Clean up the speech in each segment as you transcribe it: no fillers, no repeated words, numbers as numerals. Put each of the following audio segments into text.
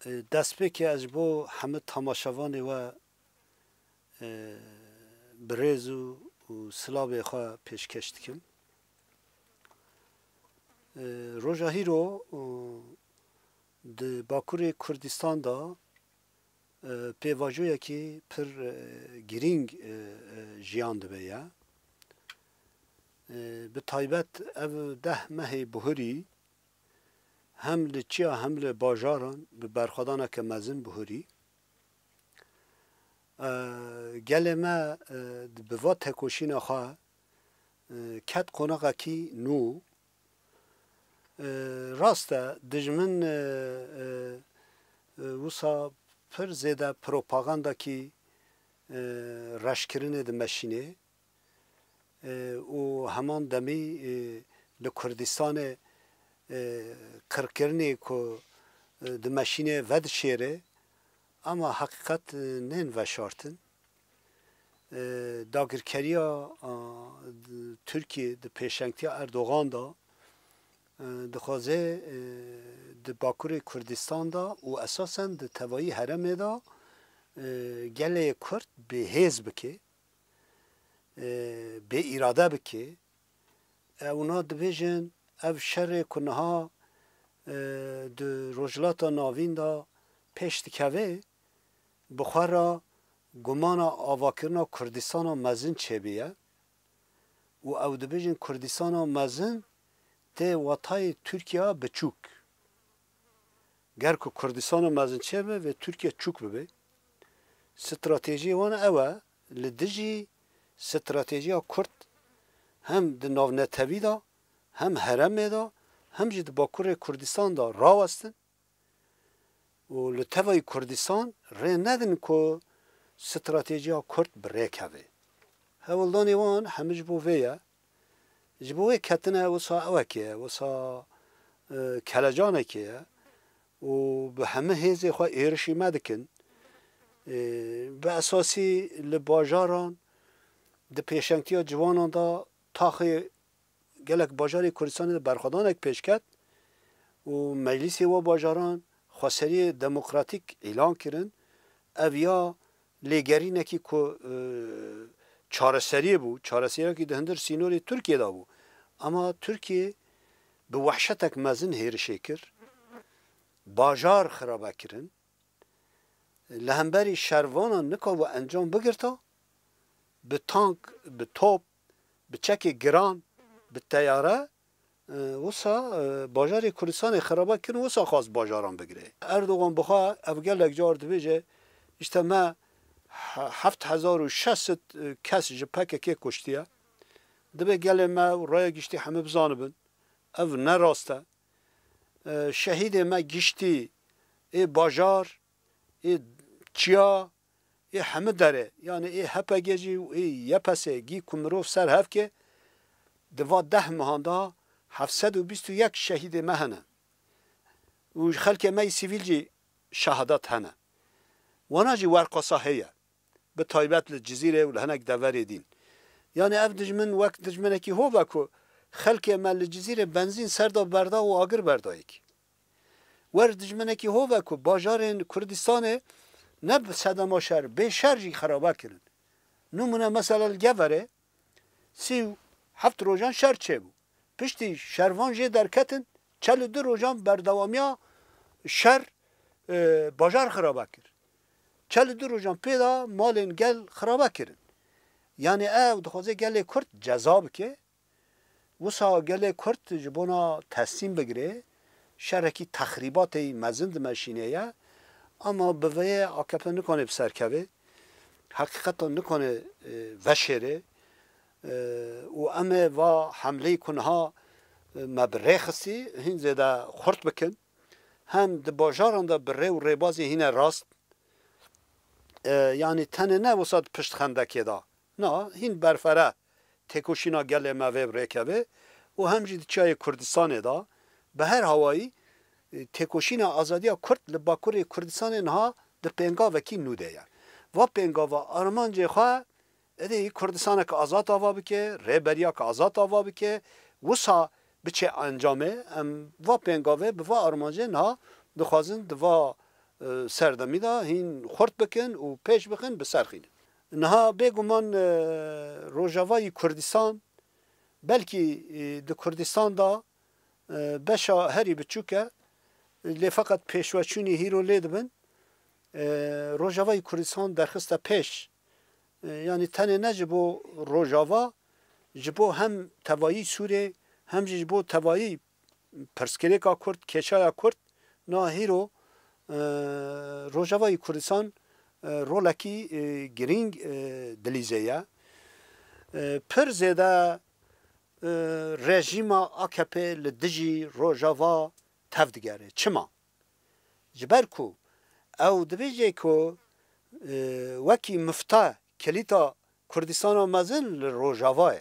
دست به که از بو همه تماشاوان و برز و سلاب خواه پیشکش دکم روژاهی رو د باکور کردستان دا پیواجویا که پر گرینگ جیان دبه یا به تایبت او 10 ماه بهوری هم لچیا هم لباجاران به برخدانه که مزن بهوری گل ما به وات تکوشین خواه کت قناقه کی نو راسته دجمن وسا پر زیاده پروپاگاندا کی رشکرینه دمشینه و همان دمی لکردستان کرکرنی که دمشینه ود شیره اما حقیقت نین و شارتن داگرکریا ترکیه د پیشنگتی اردوغان دا دخوازه د باکور کردستان دا و اساسا د توایی حرم دا گله کرد به حزب که به اراده بکه اونا دبیجن او شر کنها د رجلات ناوین دا پشت کوه بخورا گمان آواکرنا کردستان مزن چه بیه و او دبیجن کردستان مزن ده وطای ترکیه بچوک گر که کردستان مزن چه بیه و ترکیه چوک ببه استراتژی وان اوه لدجی استراتژی کرد هم د ناونتوی دا هم حرم دا هم جد باکور کردستان دا راوستن و لطوای کردستان ره ندن که استراتژی کرد بره کوه هولدانی وان همه جبو ویه جبو وی کتنه وسا اوه که وسا کلجانه که و به همه هیزه خواه ایرشی مدکن به اساسی لباجاران ده پیشنگتی ها جوانان دا تاخی گلک باجاری کردستان ده برخدانک پیش کرد و مجلسی و باجاران خواستری دموکراتیک اعلان کردن اویا لیگری نکی که چارسریه بود چارسریه که دهندر سینوری ترکیه دا بود اما ترکیه به وحشتک مزن هیرشه کرد باجار خرابه کردن لهمبری شروانان نکا و انجام بگرتا به تانک به توپ به چک گران به تیاره وسا باجار کردستان خرابه کنه وسا خواست باجاران بگیره اردوغان بخواه افگل اگجار دویجه اشتا ما 7600 کس جپک که کشتیه دبه گل ما رای گشتی همه بزانبن او نراسته شهید ما گشتی ای باجار ای چیا ای همه داره یعنی ای هپگیجی و ای یپسه گی کمروف سر هف که دوا 10 مهانده 721 شهید ما هنه و خلک ما سیویل جی شهادت هنه وانا جی ورقصه هیه به تایبت لجزیره و لهنک دوری دین یعنی اف دجمن وقت دجمنه کی هو وکو خلک ما لجزیره بنزین سردا بردا و آگر بردایک ور دجمنه کی هو وکو باجارن کردستان نب صدام شهر به شرجی خرابه کردن نمونه مثلا الگوره 37 روزان شهر چه بود پشتی شهروان جه درکتن 42 روزان بردوامیا شهر باجار خرابه کرد 42 روزان پیدا مالن گل خرابه کردن یعنی او دخوازه گل کرد جذاب که وسا گل کرد جبونا تصمیم بگیره شرکی تخریبات مزند مشینه یا اما به وی آکپه نکنه بسرکوه حقیقتا نکنه وشره و امه و حمله کنها مبره خستی هین زیده خورد بکن هم ده باجاران ده بره و ریبازی هین راست یعنی تنه نه وسط پشت خندکی دا نه هین برفره تکوشینا گل موه بریکوه و همجید چای کردستان دا به هر هوایی تکوشین آزادی کرد لباکور کردستان انها در پنگا وکی نوده یا و پنگا و آرمان جه خواه ادهی کردستان که آزاد آوا بکه ریبریا که آزاد آوا بکه وسا بچه انجامه و پنگاوه به و آرمان جه انها دخوازن دوا سردمی دا هین خورد بکن و پیش بکن بسرخین نها بگمان روجاوای کردستان بلکی د کردستان دا بشا هری بچوکه لی فقط پیشوچونی هیرو لیدبن روجاوای کردستان درخسته پیش یعنی تنه نه جبو روجاوا جبو هم توایی سوره هم جبو توایی پرسکریکا کرد کشایا کرد نه هیرو روجاوای کردستان رولکی گرینگ دلیزه پر زیده رژیم AKP لدجی روجاوا تفدگره چما جبر کو او دبیجه کو وکی مفتا کلیتا کردستان مزن لروجاواه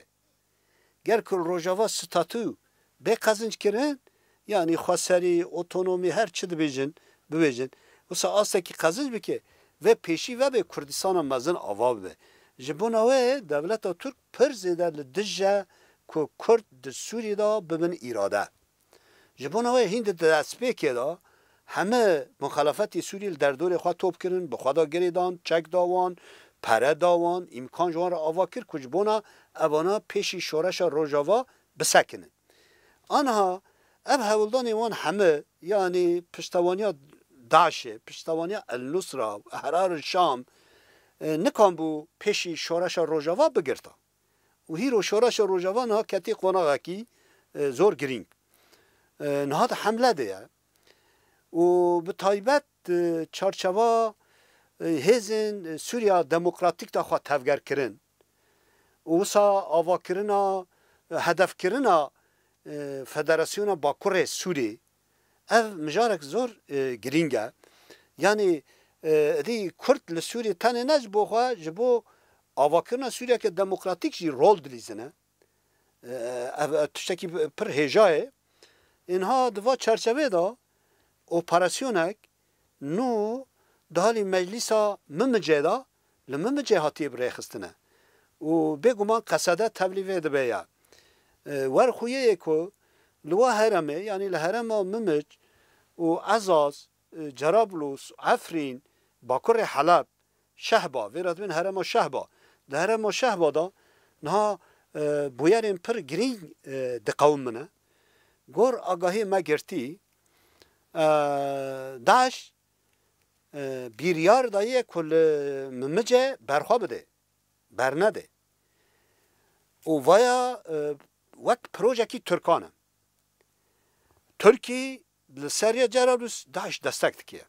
گر که روجاوا ستاتو به قزنج کرن یعنی خواستری اوتونومی هر چی دبیجن ببیجن وسا آسته که قزنج بکه و پیشی و به کردستان مزن آوا بده جبوناوه دولت ترک پر زیده لدجه که کرد در سوری دا ببن ایراده جبوناوه هند دست پیکه دا همه مخالفت سوری در دور خواه توب کرن بخوادا گریدان چک داوان پره داوان امکان جوان را آوا کرد که جبونا اوانا پیشی شورش روجاوا بسکنن آنها اب هولدان وان همه یعنی پشتوانیا داعشه پشتوانیا النصره احرار الشام نکان بو پیشی شورش روجاوا بگرتا و هیرو شورش روجاوا نه کتی قناغا کی زور گرینگ نه حمله ده و به تایبت چارچوا هزن سوریا دموکراتیک تا خواهد تفگر کرن و سا آوا کرنا هدف کرنا فدراسیون باکور سوری او مجارک زور گرینگه یعنی دی کرد لسوری تنه نج بخواه جبو آوا کرنا سوریا که دموکراتیک جی رول دلیزنه تشتکی پر هجاه اینها دوا چرچوه دا اپراسیونک نو دالی مجلسا ممجه دا لممجه هاتی برای خستنه و بگمان قصده تبلیغه ده بیا ورخویه که لوا هرمه یعنی لهرم ممج و عزاز جرابلوس عفرین باکر حلب شهبا ویراد من هرم شهبا ده هرم شهبا دا نها بویرین پر گرین ده قوم منه گور آگاهی ما گرتی داش بیریار دایه کل ممجه برخوا بده برنده و ویا وقت پروژه کی ترکانه ترکی لسریا جرابلوس داش دستک دکیه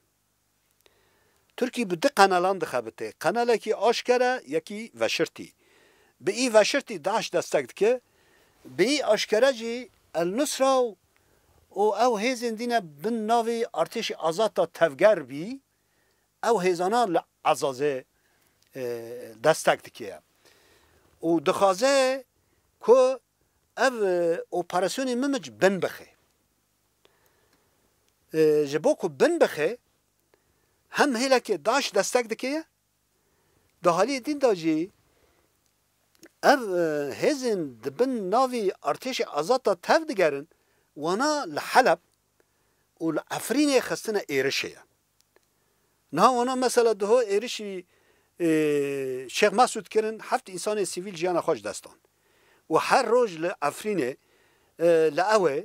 ترکی به ده قنالان دخبته قناله کی آشکره یکی وشرتی به ای وشرتی داش دستک دکیه به ای آشکره جی النصره او هیزن دینه بن ناوی ارتش آزاد تا تفگر بی او هیزانا لعزازه دستک دکیه و دخوازه که او اپراسیونی ممج بن بخه جبو که بن بخه هم هیله که داش دستک دکیه ده حالی دین دا جی او هیزن دبن ناوی ارتش آزاد تا تف دگرن وانا لحلب و لعفرین خستنا ایرشه نه وانا مثلا ده ایرشی شیخ مسعود کرن هفت انسان سیویل جیان خوش دستان و هر روز لعفرین لعوه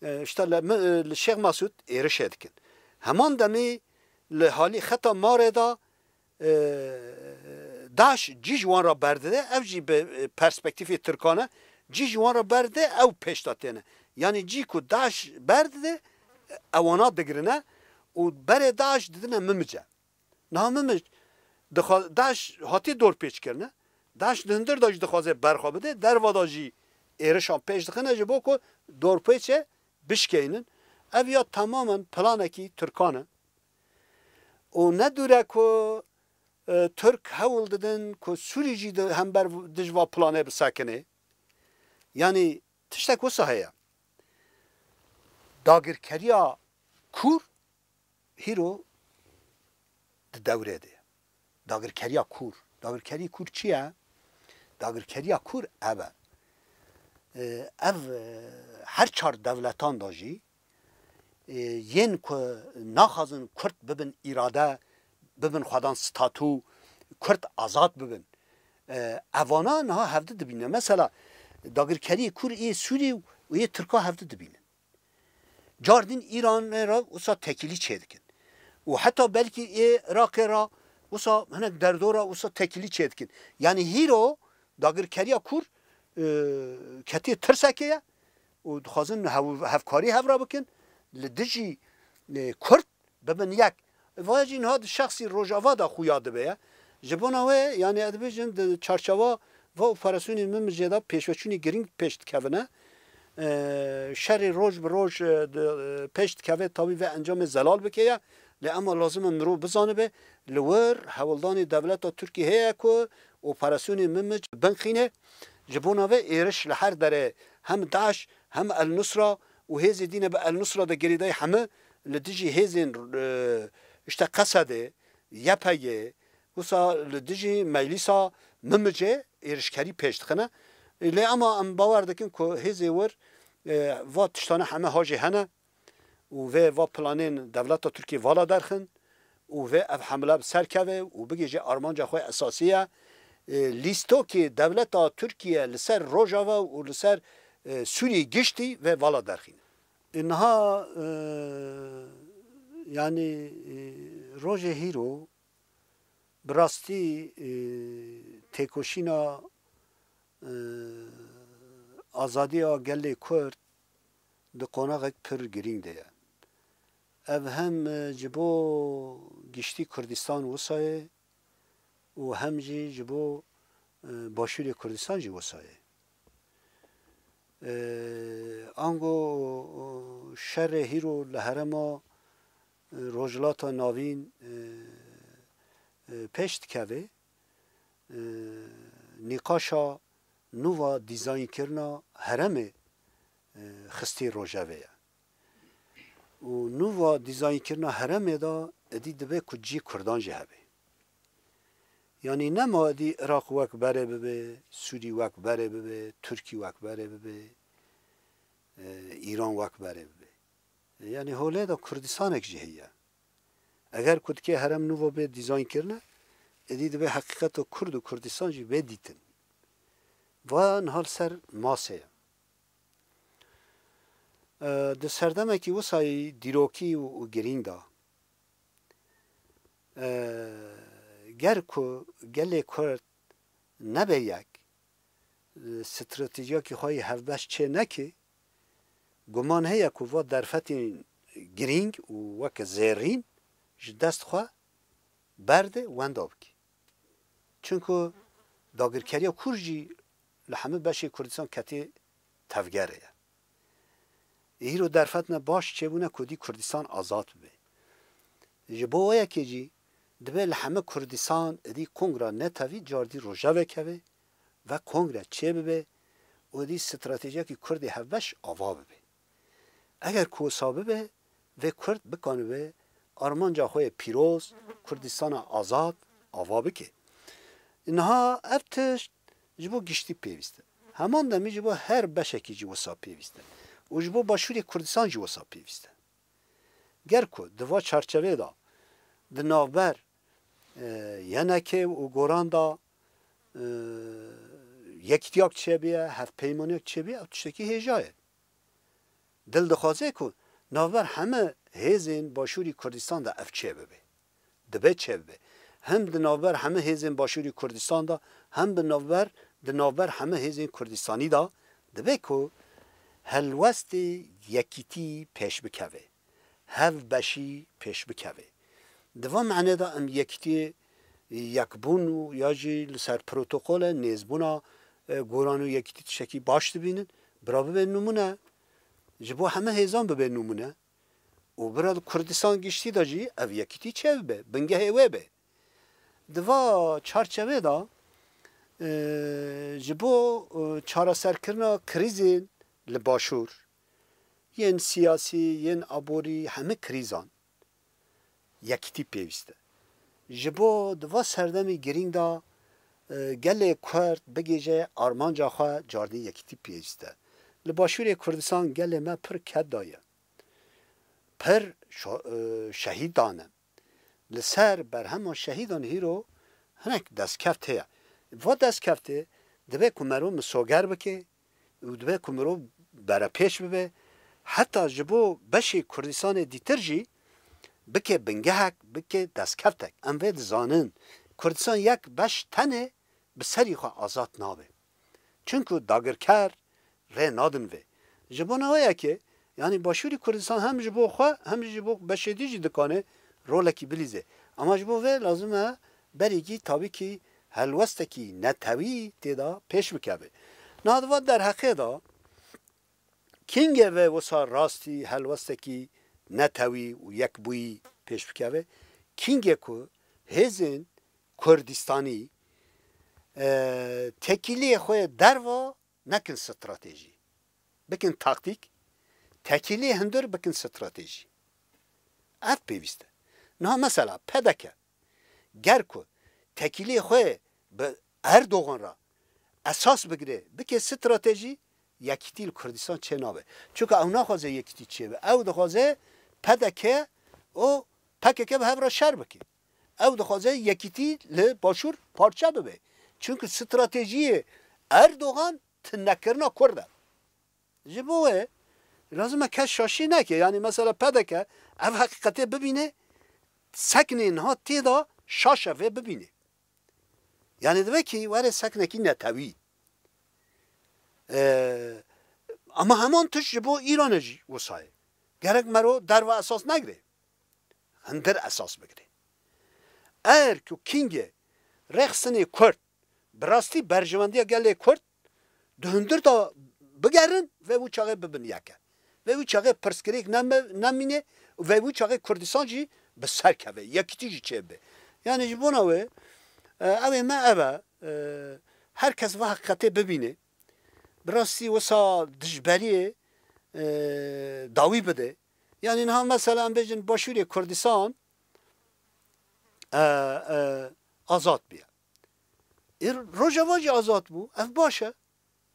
اشتا لشیخ مسعود ایرشه دکن همان دمی لحالی خطا ماردا داش جیجوان را برده او جی به پرسپکتیف ترکانه جیجوان را برده او پیشتاتینه یعنی جی کو داش برده اوانا دگرنه و بر داش ددنه ممجه نه ممج داش هاتی دور پیچ کرنه داش دندر داش دخوازه برخوا بده در واداجی ایرشان پیش دخنه جبو کو دور پیچه بشکینن او یا تماما پلانکی ترکانه و ندوره که ترک هول ددن که سوری جی هم بر دجوا پلانه بسکنه یعنی تشتک وسه هیا داگرکریا کور هیرو دوره ده داگرکریا کور چیه؟ داگرکریا کور او هر چار دولتان داجی ین که نخوازن کرد ببین اراده ببین خودان ستاتو کرد آزاد ببین اوانا نها هفته دبینه مثلا داگرکری کور ای سوری و ای ترکا هفته دبینه جاردین ایران را وسا تکیلی چه دکن و حتی بلکه ای عراق را وسا هنک دردورا وسا تکیلی چه دکن یعنی هیرو داگرکری کور کتی ترسکیه و خازن هفکاری هفرا بکن لدجی کرد ببین یک واجی نه شخصی روجاوا دا خویاده بیه جبونا و یعنی ادبیجن چارچوا و اپراسیونی ممجدا پیشوچونی گرینگ پیشت کونه شر روز به روز پیشت کوه تابی و انجام زلال بکیه اما لازم مرو بزانه به لور حوالدان دولت ترکیه که اپراسیونی ممج بنخینه جبونا و ایرش لحر داره هم داعش هم النصره و هزی دینه به النصره ده گریده همه لدیجی هزین işte قصده یپیه وسا لدیجی مجلسا ممجه ایرشکری پیشتخنه لی اما ام باور دکن که هزی ور و تشتانه همه هاجی هنه و پلانین دولت ترکیه والا درخن و اف حمله سرکوه و بگیجه آرمانجا خواه اساسیه لیستو که دولت ترکیه لسر روجاوا و لسر سوریه گشتی و والا درخین اینها yani roje hiro براستی تکوشینا آزادی گله کرد ده قناق پر گرینگ ده اف هم جبو گشتی کردستان وسایه و هم جبو باشور کردستان جی وسایه آنگو شر هیرو لهرما روجلات ناوین پشت کوه نقاشا نووا دیزاین کرنا هرم خستی روجاوه و نووا دیزاین کرنا هرم دا ادی دبه کجی کردان جهبه یعنی نما ادی عراق وک بره ببه سوری وک بره ببه ترکی وک بره ببه ایران وک بره ببه یعنی هوله دا کردستان اک جهیه اگر کد که هرم نووا به دیزاین کرنه ادید به حقیقت و کرد و کردستان جی به دیتن و نهال سر ماسه ده سردمه که وسای دیروکی و گرینگ دا گر که گله کرد نبه یک استراتژیا که خواهی هفبش چه نکه گمان هیا که و درفت گرینگ و وک زیرین دست خواه برده ونداب کی چونکه داگرکری کرجی لحمه بشه کردستان کتی تفگره ایرو درفت نه باش چه بونه کدی کردستان آزاد به جبو یکی جی دبه لحمه کردستان ادی کنگرا نتوی جاردی روژاوه که و کنگرا چه ببه و دی استراتژیا که کردی هفبش آوا ببه اگر کوسا ببه و کرد بکنه به آرمانجا خوی پیروز کردستان آزاد آوا بکه اینها افتش جبو گشتی پیوسته همان دمی جبو هر بشکی جبو سا پیوسته و جبو باشوری کردستان جبو سا پیوسته گر که دوا چارچوه دا دنابر ینکه و گوران دا یکتیاک چه بیه هفت پیمانیاک چه بیه تشتکی هیجایه دل دخوازه که نابر همه هزین باشوری کردستان دا اف چه ببه دبه چه ببه هم دنابر همه هزین باشوری کردستان دا هم دنابر همه هزین کردستانی دا دبه که هلوست یکیتی پیش بکوه هف بشی پیش بکوه دوا معنی دا ام یکیتی یکبون و یا جی لسر پروتوکول نیزبونا گوران و یکیتی تشکی باش دبینن برا ببین نمونه جبو همه هزان ببین نمونه و برای کردستان گشتی دا جی او یکیتی چه به بنگه هیوه به دوا چارچوه دا جبو چارا سرکرنا کریزین لباشور ین سیاسی ین عبوری همه کریزان یکیتی پیوسته جبو دوا سردمی گرینگ دا گله کرد بگیجه آرمانجا خواه جاردی یکیتی پیوسته لباشور کردستان گله ما پر کد دایه پر شهید دانم لسر بر همه شهیدان هیرو هنک دست کفت هیا و دست کفته دبه کمرو مسوگر بکه و دبه کمرو برا پیش ببه حتی جبو بشی کردستان دیتر جی بکه بنگهک بکه دست کفتک ام وید زانن کردستان یک بش تنه به سری خواه آزاد نابه چونکو داگرکر ره نادن وی جبو نویا که یعنی باشوری کردستان هم جبو خواه هم جبو بشه دیجی دکانه رولکی بلیزه اما جبو وی لازمه بریگی تابی که هلوستکی نتوی تیدا پیش بکبه نادوا در حقیقه دا کینگه و وسا راستی هلوستکی نتوی و یک بوی پیش بکبه کینگه که هزین کردستانی تکیلی خوی دروا نکن استراتژی بکن تاکتیک تکیلی هندر بکن استراتژی اف پیوسته نه مثلا پدکه گر کو تکیلی خوی به اردوغان را اساس بگیره بکن استراتژی یکیتیل کردستان چه نابه چون او نخوازه یکیتی چه به او دخوازه پدکه او پککه به هفرا شر بکه او دخوازه یکیتی لباشور پارچه ببه چون استراتژی اردوغان تنکرنا کرده جبوه لازم کس شاشی نکه یعنی مثلا پدکه او حقیقته ببینه سکن اینها تیدا شاشه و ببینه یعنی دوه که وره سکنکی نتوی اما همان توش جبو ایران جی وسایه گرک مرو در و اساس نگره هندر اساس بگره اگر که کینگه رخصنی کرد براستی برجواندی گله کرد دهندر دا بگرن و او چاقه ببین یکه و او چاقه پرسکریک نمینه و او چاقه کردستان جی به سر کبه یکی تیجی چه به یعنی جبونه اوه ما اوه هر کس و حقیقته ببینه براستی وسا دجبریه داوی بده یعنی اینها مثلا بجن باشوری کردستان آزاد بیا روژاواجی آزاد بو اف باشه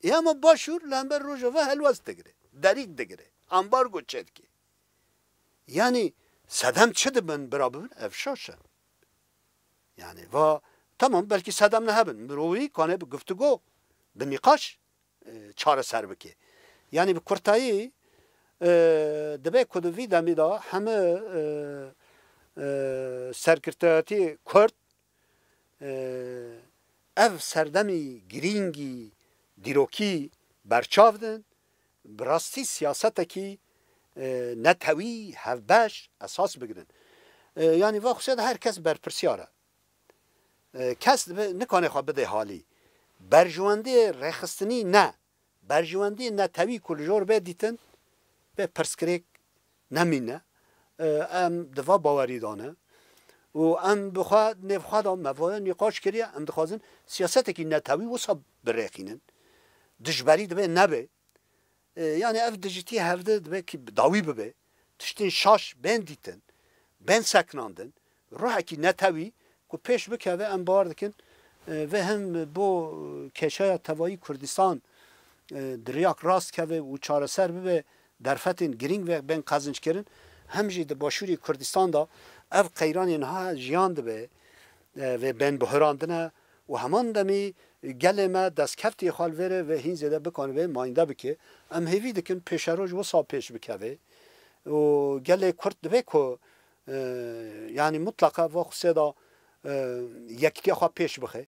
اما باشور لنبر روژاوا هلوز دگره دریک دگره امبارگو چد کی یعنی صدم چه دبن برابر اف شاشه یعنی و tamam belki صدم نه هبن مروی کنه به گفتگو به نقاش چاره سر بکی یعنی به کرتایی دبی کدوی دمیدا همه سرکرتاتی کرد ev serdemî girîngî dîrokî berçavdin bi rastî siyasetekî netewî hevbeş esas bigirin yani va xuse de her kes berpirsiyara kes nikane xwe bide halî berjwendê rêxistinî ne berjwendê netewî ku li jor bê dîtin bê pirskirêk nemîne em diva bawerî dane و ام بخواد نفخاد ام مفاهیم نقاش کریه ام دخوازن سیاستی که نتوی وسا برخینن دشبری دبه نبه یعنی اف دجتی هفته دبه که داوی ببه تشتین شاش بین دیتن بین سکناندن روح کی نتوی کو پیش بکه و ام بار دکن و هم بو کشای توایی کردستان دریاک راست که و چاره سر ببه درفتین گرینگ و بین قازنج کرن همجی د باشوری کردستان دا اف قیران اینها جیان دبه و بین بحراندنه و همان دمی گل ما دست کفتی خال وره و هین زده بکنه و ماینده بکه ام هیوی دکن پیش روش و سا پیش بکه و گل کرد دبه که یعنی مطلقه و خصه دا یکتی خواه پیش بخه